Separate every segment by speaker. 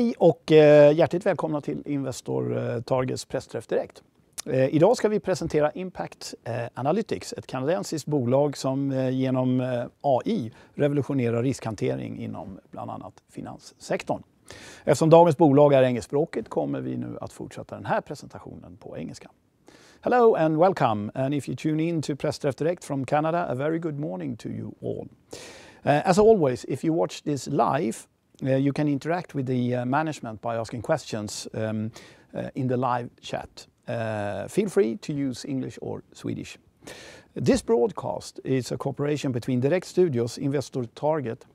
Speaker 1: Hej och hjärtligt välkomna till Investor Targets pressträff Direkt. Idag ska vi presentera Impact Analytics, ett kanadensiskt bolag som genom AI revolutionerar riskhantering inom bland annat finanssektorn. Eftersom dagens bolag är engelskspråkigt kommer vi nu att fortsätta den här presentationen på engelska. Hello and welcome, and if you tune in to Pressträff Direct from Canada, a very good morning to you all. As always, if you watch this live, you can interact with the management by asking questions in the live chat. Feel free to use English or Swedish. This broadcast is a cooperation between Direkt Studios, Investor Target,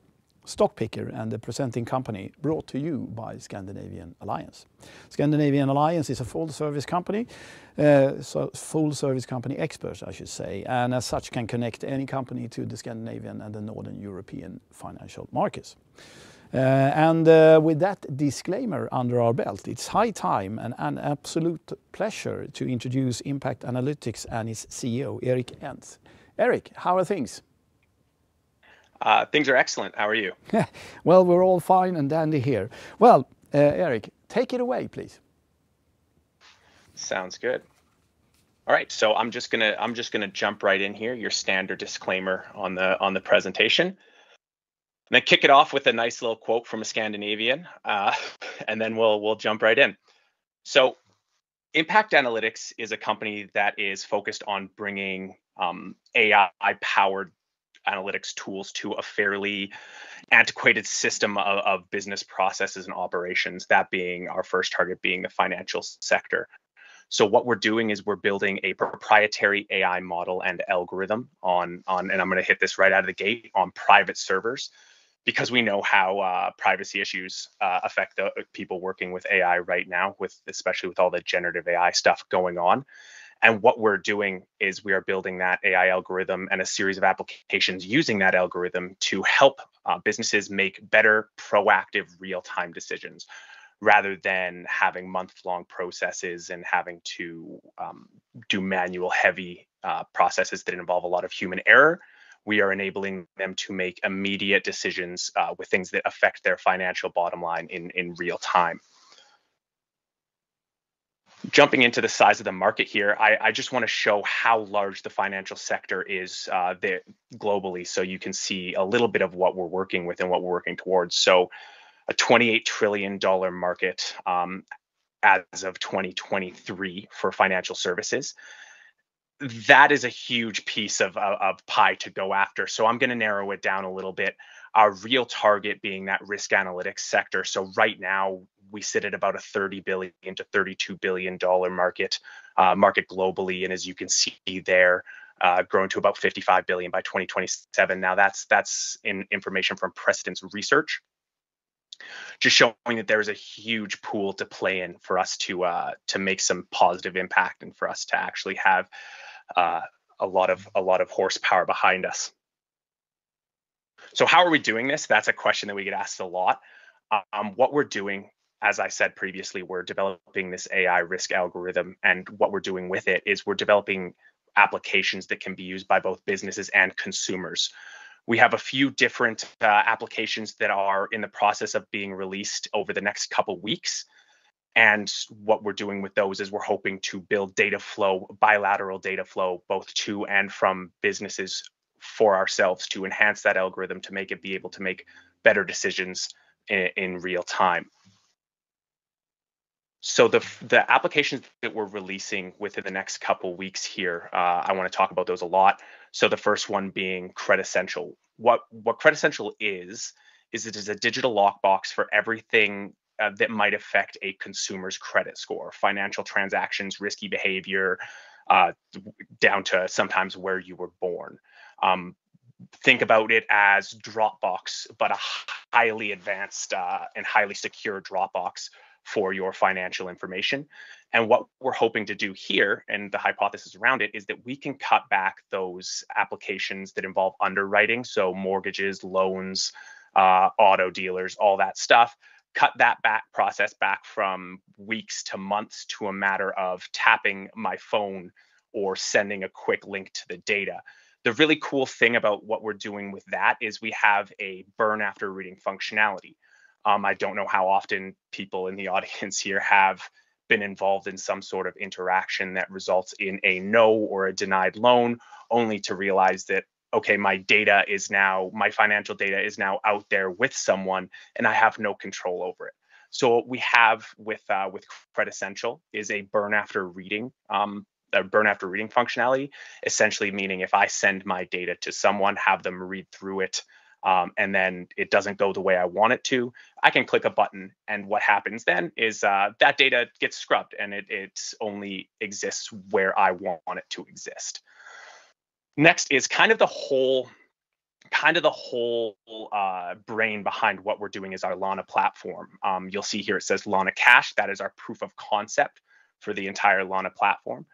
Speaker 1: Stockpicker and the presenting company, brought to you by Scandinavian Alliance. Scandinavian Alliance is a full-service company, full-service company experts, I should say, and as such can connect any company to the Scandinavian and the Northern European financial markets. With that disclaimer under our belt, it's high time and an absolute pleasure to introduce Impact Analytics and its CEO, Entz. Eric, how are things?
Speaker 2: Things are excellent. How are you?
Speaker 1: Well, we're all fine and dandy here. Well, Eric, take it away, please.
Speaker 2: Sounds good. All right, so I'm just gonna jump right in here. Your standard disclaimer on the presentation, and then kick it off with a nice little quote from a Scandinavian, and then we'll jump right in. So, Impact Analytics is a company that is focused on bringing AI-powered analytics tools to a fairly antiquated system of business processes and operations, that being our first target being the financial sector. So what we're doing is we're building a proprietary AI model and algorithm on and I'm going to hit this right out of the gate, on private servers, because we know how privacy issues affect the people working with AI right now, especially with all the generative AI stuff going on. And what we're doing is we are building that AI algorithm and a series of applications using that algorithm to help businesses make better, proactive, real-time decisions, rather than having month-long processes and having to do manual, heavy processes that involve a lot of human error. We are enabling them to make immediate decisions with things that affect their financial bottom line in real time. Jumping into the size of the market here, I just want to show how large the financial sector is globally, so you can see a little bit of what we're working with and what we're working towards. So a $28 trillion market as of 2023 for financial services. That is a huge piece of pie to go after. So I'm going to narrow it down a little bit. Our real target being that risk analytics sector. So right now we sit at about a $30 billion to $32 billion market globally, and as you can see there, growing to about $55 billion by 2027. Now that's information from Pressstra's research, just showing that there's a huge pool to play in for us to make some positive impact and for us to actually have a lot of horsepower behind us. So how are we doing this? That's a question that we get asked a lot. What we're doing, as I said previously, we're developing this AI risk algorithm, and what we're doing with it is we're developing applications that can be used by both businesses and consumers. We have a few different applications that are in the process of being released over the next couple weeks. And what we're doing with those is we're hoping to build data flow, bilateral data flow, both to and from businesses for ourselves, to enhance that algorithm, to make it be able to make better decisions in real time. So the applications that we're releasing within the next couple weeks here, I want to talk about those a lot. So the first one being Credessential. What Credessential is it is a digital lockbox for everything that might affect a consumer's credit score, financial transactions, risky behavior, down to sometimes where you were born. Think about it as Dropbox, but a highly advanced and highly secure Dropbox for your financial information. And what we're hoping to do here, and the hypothesis around it, is that we can cut back those applications that involve underwriting, so mortgages, loans, auto dealers, all that stuff, cut that process back from weeks to months to a matter of tapping my phone or sending a quick link to the data. The really cool thing about what we're doing with that is we have a burn after reading functionality. I don't know how often people in the audience here have been involved in some sort of interaction that results in a no or a denied loan, only to realize that, okay, my financial data is now out there with someone and I have no control over it. So what we have with Credit Essential is a burn after reading functionality, essentially meaning if I send my data to someone, have them read through it, and then it doesn't go the way I want it to, I can click a button, and what happens then is that data gets scrubbed, and it only exists where I want it to exist. Next is kind of the whole brain behind what we're doing is our Lana platform. You'll see here it says Lana Cash. That is our proof of concept for the entire Lana platform.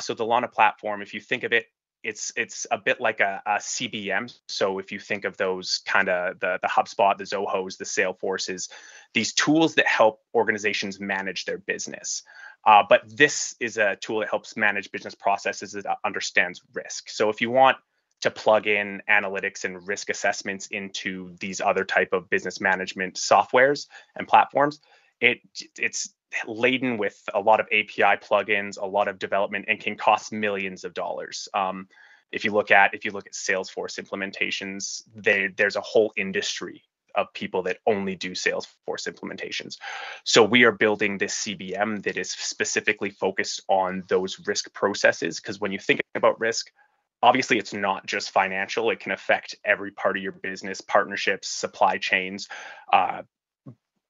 Speaker 2: So the Lana platform, if you think of it, it's a bit like a CBM. So if you think of those kind of the HubSpot, the Zohos, the Salesforces, these tools that help organizations manage their business. But this is a tool that helps manage business processes that understands risk. So if you want to plug in analytics and risk assessments into these other type of business management softwares and platforms, it's laden with a lot of API plugins, a lot of development, and can cost millions of dollars. If you look at Salesforce implementations, there's a whole industry of people that only do Salesforce implementations. So we are building this CBM that is specifically focused on those risk processes, because when you think about risk, obviously it's not just financial. It can affect every part of your business, partnerships, supply chains.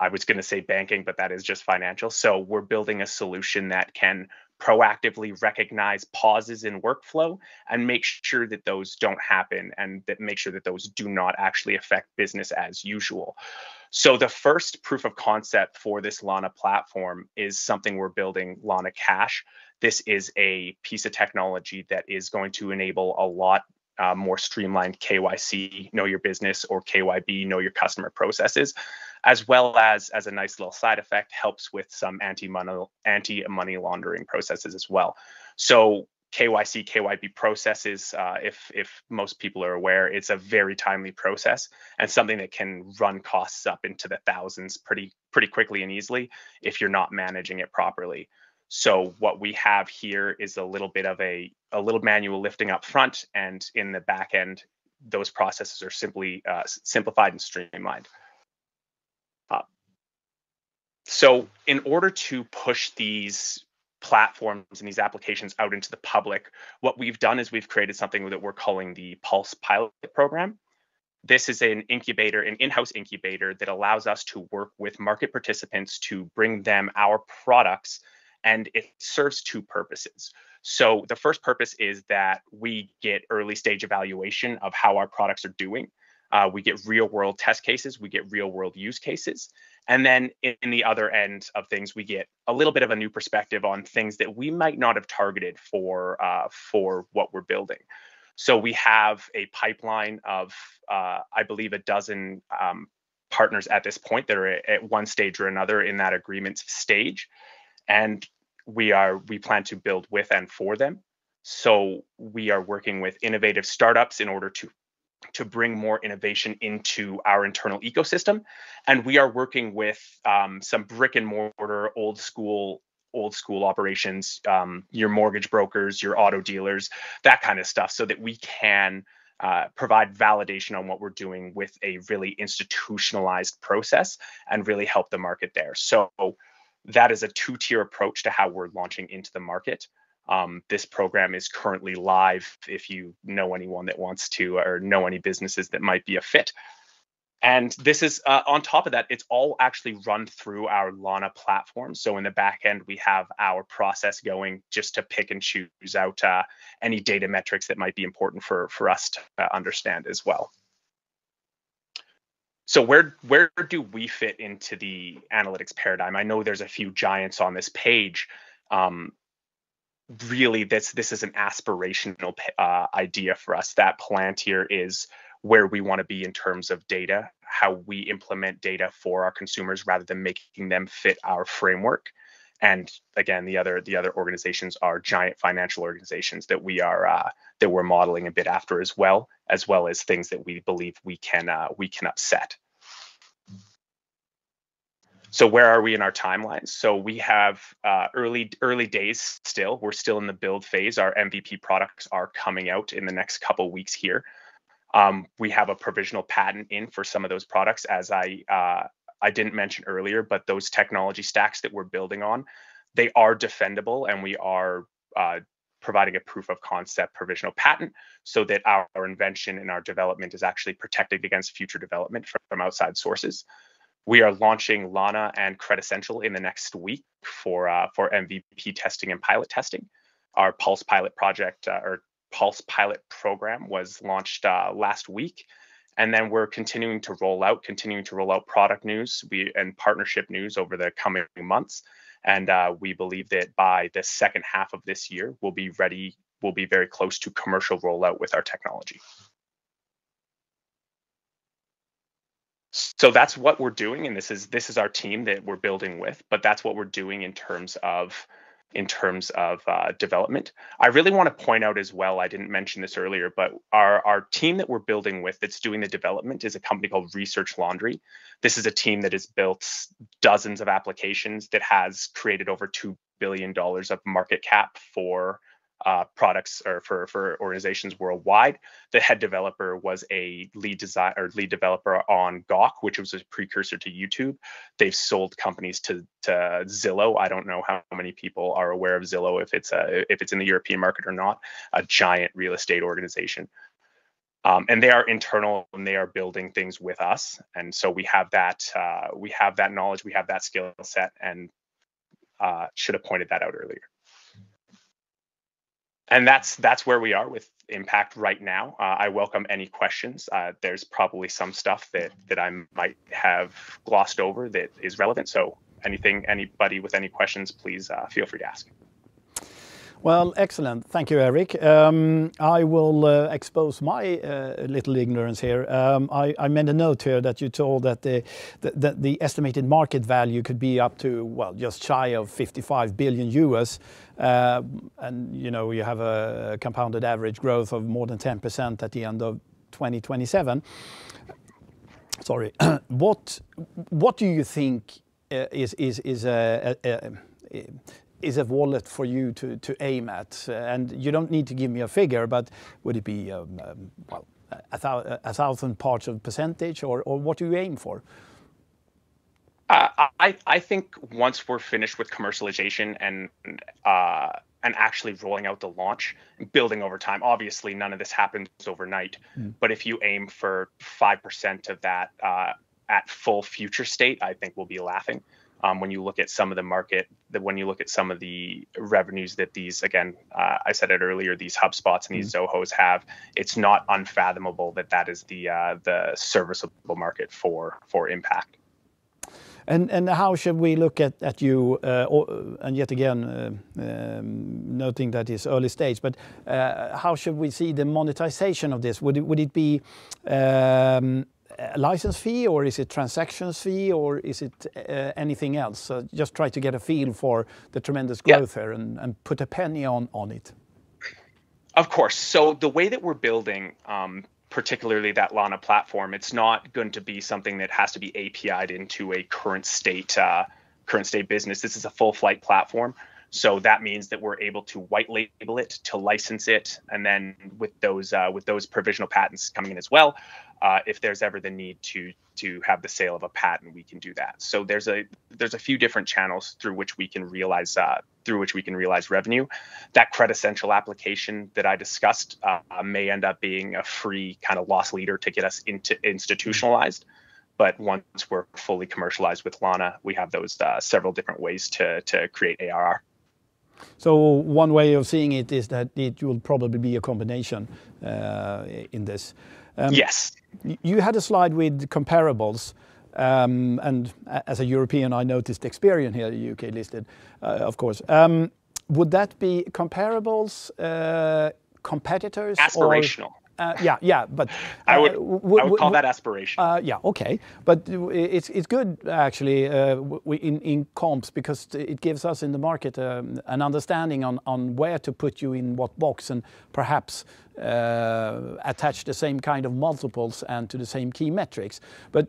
Speaker 2: I was going to say banking, but that is just financial. So we're building a solution that can proactively recognize pauses in workflow and make sure that those don't happen, and that make sure that those do not actually affect business as usual. So the first proof of concept for this Lana platform is something we're building, Lana Cash. This is a piece of technology that is going to enable a lot more streamlined KYC, know your business, or KYB, know your customer processes, as well as a nice little side effect, helps with some anti-money laundering processes as well. So KYC, KYB processes, if most people are aware, it's a very timely process and something that can run costs up into the thousands pretty quickly and easily if you're not managing it properly. So what we have here is a little bit of a little manual lifting up front, and in the back end, those processes are simply simplified and streamlined. So in order to push these platforms and these applications out into the public, what we've done is we've created something that we're calling the Pulse Pilot Program. This is an incubator, an in-house incubator that allows us to work with market participants to bring them our products, and it serves two purposes. So the first purpose is that we get early stage evaluation of how our products are doing. We get real world test cases, we get real world use cases. And then in the other end of things, we get a little bit of a new perspective on things that we might not have targeted for what we're building. So we have a pipeline of, I believe, a dozen partners at this point that are at one stage or another in that agreement stage. And we plan to build with and for them. So we are working with innovative startups in order to bring more innovation into our internal ecosystem. And we are working with some brick and mortar, old school operations, your mortgage brokers, your auto dealers, that kind of stuff, so that we can provide validation on what we're doing with a really institutionalized process and really help the market there. So that is a two-tier approach to how we're launching into the market. This program is currently live if you know anyone that wants to, or know any businesses that might be a fit. And this is on top of that, it's all actually run through our Lana platform. So in the back end, we have our process going just to pick and choose out any data metrics that might be important for us to understand as well. So where do we fit into the analytics paradigm? I know there's a few giants on this page. Really, this is an aspirational idea for us. That Palantir is where we want to be in terms of data, how we implement data for our consumers rather than making them fit our framework. And again, the other organizations are giant financial organizations that we're modeling a bit after as well as things that we believe we can upset. So where are we in our timeline? So we have early days still. We're still in the build phase. Our MVP products are coming out in the next couple weeks here. We have a provisional patent in for some of those products, as I didn't mention earlier, but those technology stacks that we're building on, they are defendable, and we are providing a proof of concept provisional patent so that our invention and our development is actually protected against future development from outside sources. We are launching Lana and Credessential in the next week for MVP testing and pilot testing. Our Pulse Pilot project or Pulse Pilot program was launched last week, and then we're continuing to roll out product news and partnership news over the coming months. And we believe that by the second half of this year, we'll be very close to commercial rollout with our technology. So that's what we're doing, and this is our team that we're building with. But that's what we're doing in terms of development. I really want to point out as well, I didn't mention this earlier, but our team that we're building with that's doing the development is a company called Research Laundry. This is a team that has built dozens of applications, that has created over $2 billion of market cap for products or for organizations worldwide. The head developer was a lead developer on Gawk, which was a precursor to YouTube. They've sold companies to Zillow. I don't know how many people are aware of Zillow, if it's in the European market or not. A giant real estate organization. And they are internal, and they are building things with us. And so we have that knowledge, we have that skill set, and should have pointed that out earlier. And that's where we are with Impact right now. I welcome any questions. There's probably some stuff that I might have glossed over that is relevant. So anybody with any questions, please feel free to ask.
Speaker 1: Well, excellent. Thank you, Eric. I will expose my little ignorance here. I made a note here that you told that the estimated market value could be up to, well, just shy of 55 billion US. And you have a compounded average growth of more than 10% at the end of 2027. Sorry. What do you think is a wallet for you to aim at? And you don't need to give me a figure, but would it be well, a thousand parts of percentage, or what do you aim for?
Speaker 2: I think once we're finished with commercialization and actually rolling out the launch, building over time. Obviously, none of this happens overnight. But if you aim for 5% of that at full future state, I think we'll be laughing. When you look at some of the market, when you look at some of the revenues that these, again, I said it earlier, these HubSpots and these Zohos have, it's not unfathomable that is the serviceable market for Impact.
Speaker 1: And how should we look at you? And yet again, noting that it's early stage, but how should we see the monetization of this? Would it be a license fee, or is it transactions fee, or is it anything else? So just try to get a feel for the tremendous growth here and put a penny on it.
Speaker 2: Of course. So the way that we're building, particularly that Lana platform, it's not going to be something that has to be API'd into a current state business. This is a full flight platform. So that means that we're able to white label it, to license it, and then with those provisional patents coming in as well, if there's ever the need to have the sale of a patent, we can do that. So there's a few different channels through which we can realize revenue. That Credessential application that I discussed may end up being a free kind of loss leader to get us into institutionalized. But once we're fully commercialized with Lana, we have those several different ways to create ARR.
Speaker 1: So one way of seeing it is that it will probably be a combination in this.
Speaker 2: Yes.
Speaker 1: You had a slide with comparables, and as a European, I noticed Experian here, UK listed, of course. Would that be comparables, competitors?
Speaker 2: Aspirational.
Speaker 1: Yeah, but
Speaker 2: I would call that aspiration.
Speaker 1: Yeah, okay, but it's good actually in comps, because it gives us in the market an understanding on where to put you in what box, and perhaps attach the same kind of multiples and to the same key metrics. But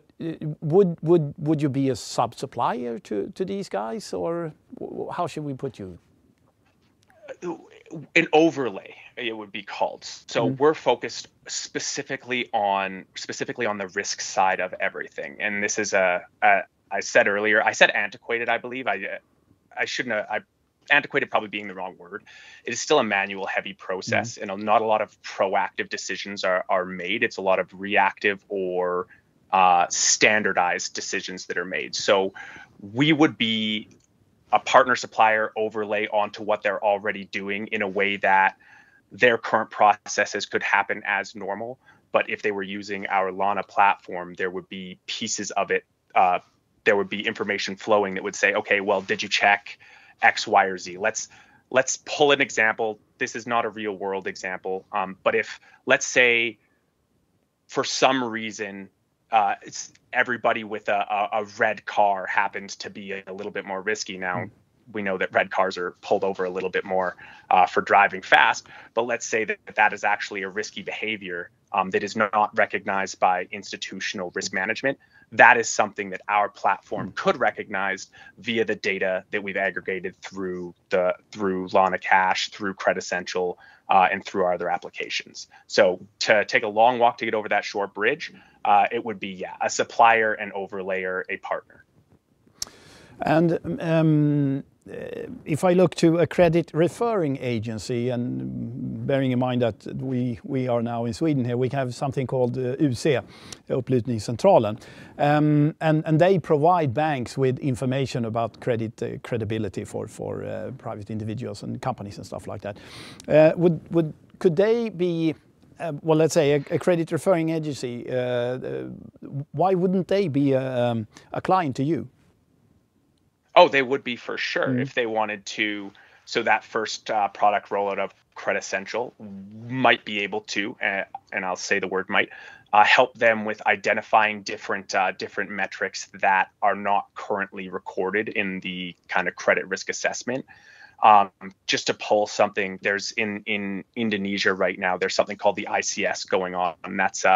Speaker 1: would you be a sub-supplier to these guys, or how should we put you?
Speaker 2: An overlay, it would be called. So we're focused specifically on the risk side of everything. And this is I said earlier, I said antiquated, I believe. I shouldn't have, antiquated probably being the wrong word. It is still a manual heavy process, and not a lot of proactive decisions are made. It's a lot of reactive or standardized decisions that are made. So we would be a partner supplier overlay onto what they're already doing in a way that their current processes could happen as normal. But if they were using our Lana platform, there would be pieces of it. There would be information flowing that would say, okay, well, did you check X, Y, or Z? Let's pull an example. This is not a real world example. But if, let's say, for some reason, it's everybody with a red car happens to be a little bit more risky. Now, we know that red cars are pulled over a little bit more for driving fast, but let's say that is actually a risky behavior that is not recognized by institutional risk management. That is something that our platform could recognize via the data that we've aggregated through Lana Cash, through Credit Essential, and through our other applications. So to take a long walk to get over that short bridge, it would be, a supplier, an overlayer, a partner.
Speaker 1: And if I look to a credit referring agency, and bearing in mind that we are now in Sweden here, we have something called UC, Upplysningscentralen, and they provide banks with information about credit credibility for private individuals and companies and stuff like that. Could they be, well, let's say a credit referring agency? Why wouldn't they be a client to you?
Speaker 2: Oh, they would be for sure if they wanted to. So that first product rollout of Credit Essential might be able to, and I'll say the word might, help them with identifying different metrics that are not currently recorded in the kind of credit risk assessment. Just to pull something, there's in Indonesia right now, there's something called the ICS going on, and that's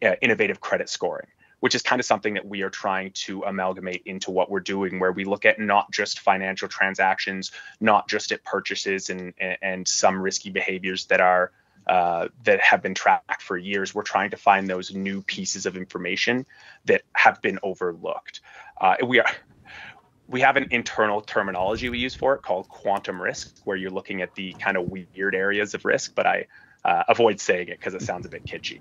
Speaker 2: innovative credit scoring, which is kind of something that we are trying to amalgamate into what we're doing, where we look at not just financial transactions, not just at purchases and some risky behaviors that are that have been tracked for years. We're trying to find those new pieces of information that have been overlooked. We have an internal terminology we use for it called quantum risk, where you're looking at the kind of weird areas of risk, but I avoid saying it because it sounds a bit kitschy.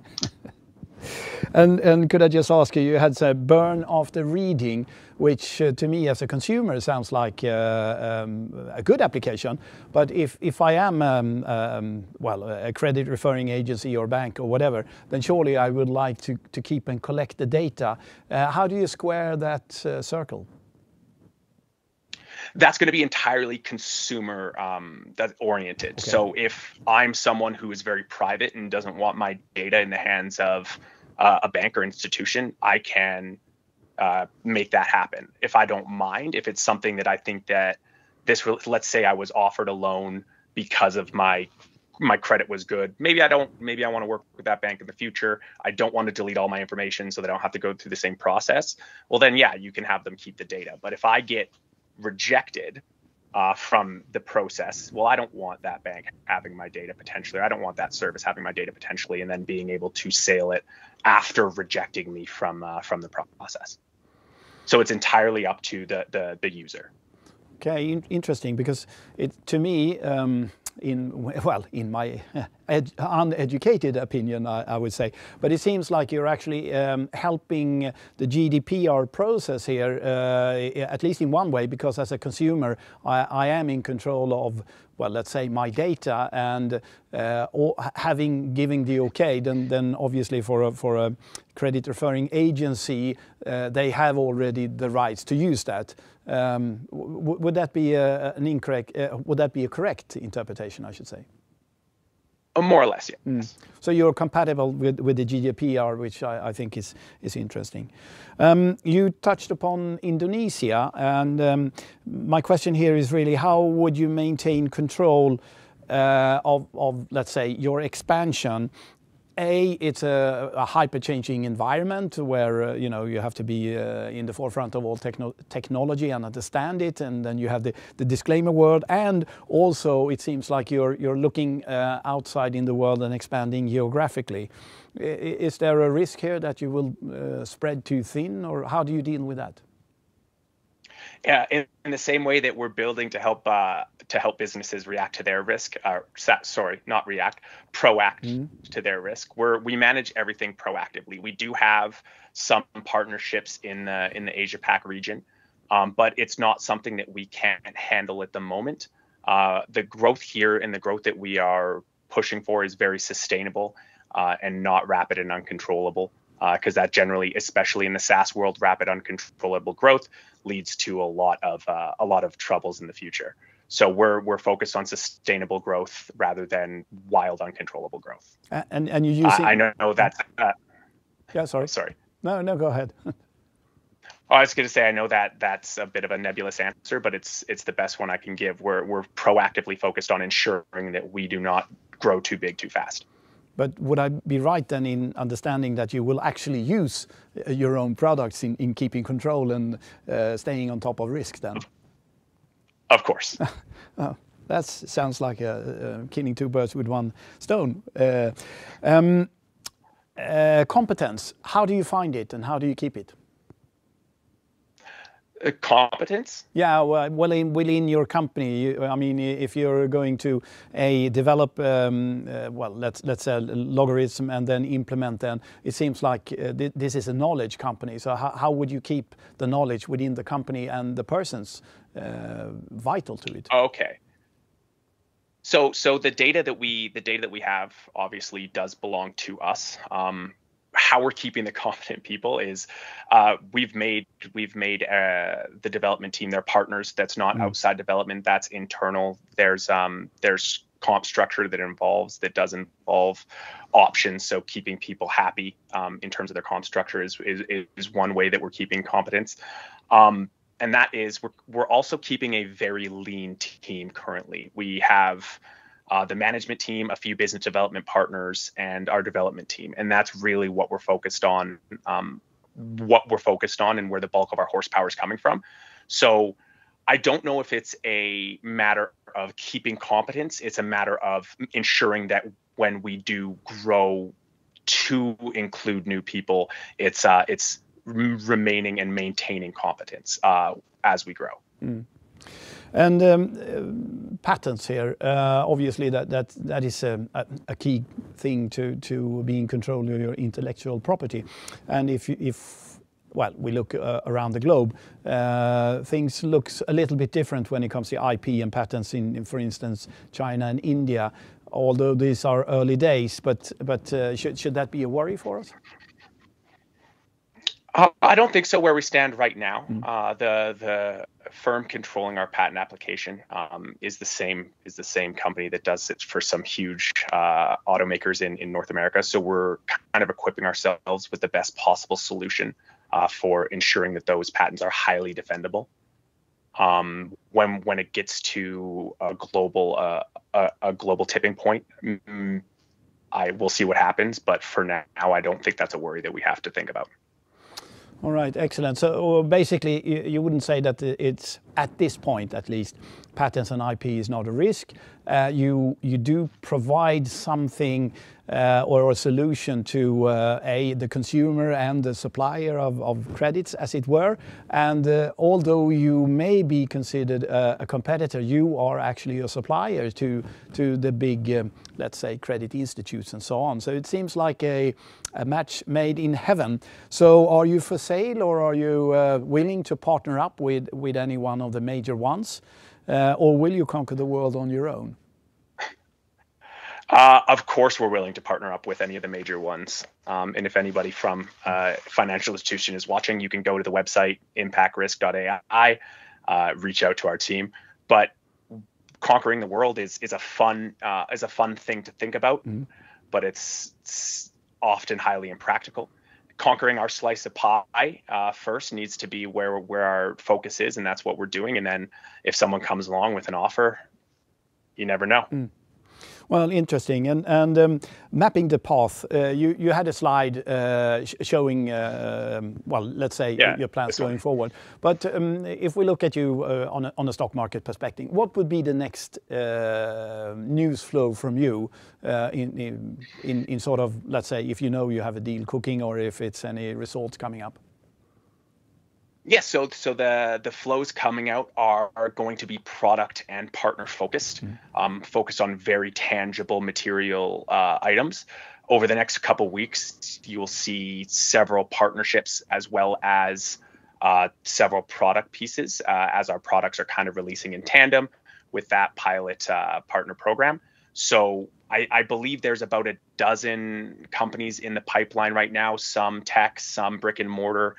Speaker 1: And could I just ask you, you had said burn after reading, which to me as a consumer sounds like a good application. But if I am, well, a credit referring agency or bank or whatever, then surely I would like to keep and collect the data. How do you square that circle?
Speaker 2: That's going to be entirely consumer oriented. Okay. So if I'm someone who is very private and doesn't want my data in the hands of a bank or institution, I can make that happen. If I don't mind, if it's something that I think that let's say I was offered a loan because of my credit was good. Maybe I want to work with that bank in the future. I don't want to delete all my information so that I don't have to go through the same process. Well, then, yeah, you can have them keep the data. But if I get rejected from the process, well, I don't want that bank having my data potentially. I don't want that service having my data potentially, and then being able to sell it after rejecting me from the process. So it's entirely up to the user.
Speaker 1: Okay, interesting, because to me, in my uneducated opinion, I would say, but it seems like you're actually helping the GDPR process here, at least in one way, because as a consumer, I am in control of, well, let's say my data, and giving the okay, then obviously for a credit referring agency, they have already the rights to use that. Would that be an incorrect? Would that be a correct interpretation, I should say?
Speaker 2: More or less, yeah.
Speaker 1: So you're compatible with the GDPR, which I think is interesting. You touched upon Indonesia, and my question here is really, how would you maintain control of, let's say, your expansion? It's a hyper-changing environment where you have to be in the forefront of all technology and understand it, and then you have the disclaimer word, and also it seems like you're looking outside in the world and expanding geographically. Is there a risk here that you will spread too thin, or how do you deal with that?
Speaker 2: Yeah, in the same way that we're building to help businesses react to their risk, proact to their risk. We manage everything proactively. We do have some partnerships in the Asia Pac region, but it's not something that we can't handle at the moment. The growth here and the growth that we are pushing for is very sustainable and not rapid and uncontrollable. Because that generally, especially in the SaaS world, rapid uncontrollable growth leads to a lot of troubles in the future. So we're focused on sustainable growth rather than wild uncontrollable growth.
Speaker 1: And you using?
Speaker 2: I know that's.
Speaker 1: Yeah, sorry.
Speaker 2: Sorry.
Speaker 1: No, go ahead.
Speaker 2: I was going to say I know that's a bit of a nebulous answer, but it's the best one I can give. We're proactively focused on ensuring that we do not grow too big too fast.
Speaker 1: But would I be right then in understanding that you will actually use your own products in keeping control and staying on top of risk then?
Speaker 2: Of course.
Speaker 1: Oh, that sounds like killing two birds with one stone. Competence, how do you find it and how do you keep it?
Speaker 2: Competence?
Speaker 1: Yeah, well, within your company, I mean, if you're going to develop, well, let's say logarithm and then implement them, it seems like this is a knowledge company. So how would you keep the knowledge within the company and the persons vital to it?
Speaker 2: Okay. So the data that we have obviously does belong to us. How we're keeping the competent people is we've made the development team their partners. That's not outside development, that's internal. There's comp structure that does involve options, so keeping people happy in terms of their comp structure is one way that we're keeping competence. And that is we're also keeping a very lean team currently. We have the management team, a few business development partners, and our development team. And that's really what we're focused on, and where the bulk of our horsepower is coming from. So I don't know if it's a matter of keeping competence. It's a matter of ensuring that when we do grow to include new people, it's remaining and maintaining competence as we grow.
Speaker 1: And patents here, obviously that is a key thing to be in control of your intellectual property. And if well, we look around the globe, things looks a little bit different when it comes to IP and patents in for instance, China and India, although these are early days, but should that be a worry for us?
Speaker 2: I don't think so where we stand right now. The firm controlling our patent application is the same company that does it for some huge automakers in North America. So we're kind of equipping ourselves with the best possible solution for ensuring that those patents are highly defendable. When it gets to a global tipping point, I will see what happens. But for now, I don't think that's a worry that we have to think about.
Speaker 1: All right, excellent. So basically, you wouldn't say that it's, at this point at least, patents and IP is not a risk. You do provide something or a solution to the consumer and the supplier of credits, as it were. And although you may be considered a competitor, you are actually a supplier to the big, let's say, credit institutes and so on. So it seems like a match made in heaven. So are you for sale, or are you willing to partner up with any one of the major ones? Or will you conquer the world on your own?
Speaker 2: Of course, we're willing to partner up with any of the major ones. And if anybody from financial institution is watching, you can go to the website, impactrisk.ai, reach out to our team. But conquering the world is a fun thing to think about, but it's often highly impractical. Conquering our slice of pie first needs to be where our focus is, and that's what we're doing. And then if someone comes along with an offer, you never know.
Speaker 1: Well, interesting. And mapping the path, you had a slide showing, well, let's say your plans going forward. But if we look at you on a stock market perspective, what would be the next news flow from you in sort of, let's say, if you know you have a deal cooking or if it's any results coming up?
Speaker 2: Yes, so the flows coming out are going to be product and partner focused, focused on very tangible material items. Over the next couple weeks, you will see several partnerships as well as several product pieces as our products are kind of releasing in tandem with that pilot partner program. So I believe there's about a dozen companies in the pipeline right now, some tech, some brick and mortar,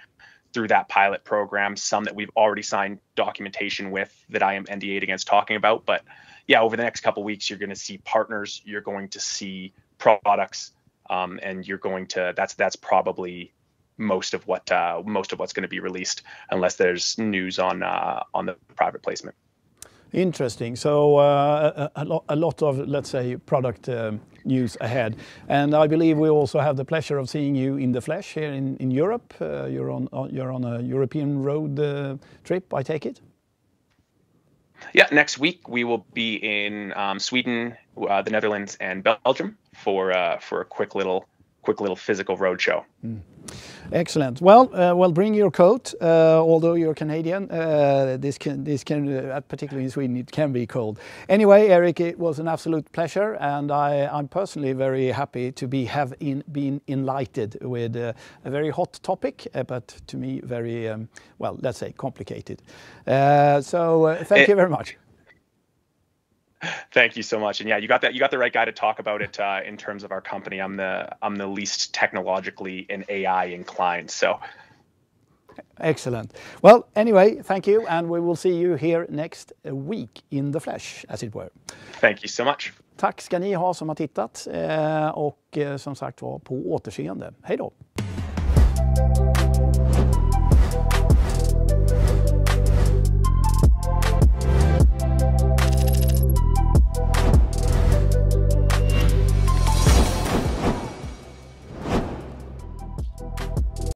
Speaker 2: through that pilot program, some that we've already signed documentation with that I am NDA'd against talking about. But yeah, over the next couple of weeks, you're going to see partners, you're going to see products, and you're going to that's probably most of what's going to be released, unless there's news on the private placement.
Speaker 1: Interesting. So a lot of, let's say, product news ahead. And I believe we also have the pleasure of seeing you in the flesh here in Europe. You're on a European road trip, I take it?
Speaker 2: Yeah, next week we will be in Sweden, the Netherlands, and Belgium for a quick little physical roadshow.
Speaker 1: Excellent. Well, bring your coat. Although you're Canadian, this can particularly in Sweden, it can be cold. Anyway, Eric, it was an absolute pleasure, and I'm personally very happy to have been enlightened with a very hot topic, but to me very well, let's say complicated. So thank you very much.
Speaker 2: Thank you so much. And yeah, you got the right guy to talk about it in terms of our company. I'm the least technologically and AI inclined. So
Speaker 1: excellent. Well, anyway, thank you, and we will see you here next week in the flesh, as it were.
Speaker 2: Thank you so much.
Speaker 1: Tack ska ni ha som har tittat och som sagt var på återseende. Hej då.